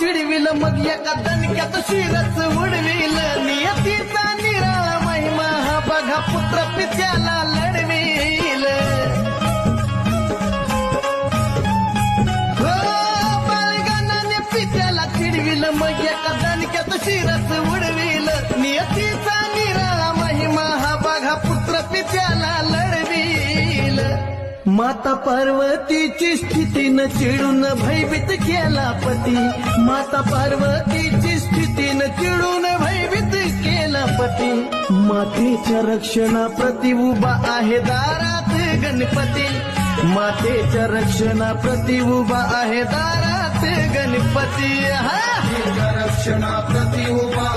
चिडविल मग एका दणक्यात शिरच उडविल नियतीचा निराळा महिमा हा बघा पुत्र पित्याला लढविल हो बाळगानाने पित्याला चिडविल मग एका दणक्यात शिरच उडविल नियतीचा निराळा महिमा हा बघा पुत्र पित्याला लढविल माता पार्वतीची स्थितीनं चिडून भयभीत केला पती माता पार्वतीची स्थितीनं चिडून भयभीत केला पती मातेच्या रक्षणाप्रती उभा आहे दारात गणपती मातेच्या रक्षणाप्रती उभा आहे दारात गणपती हा रक्षणाप्रती उभा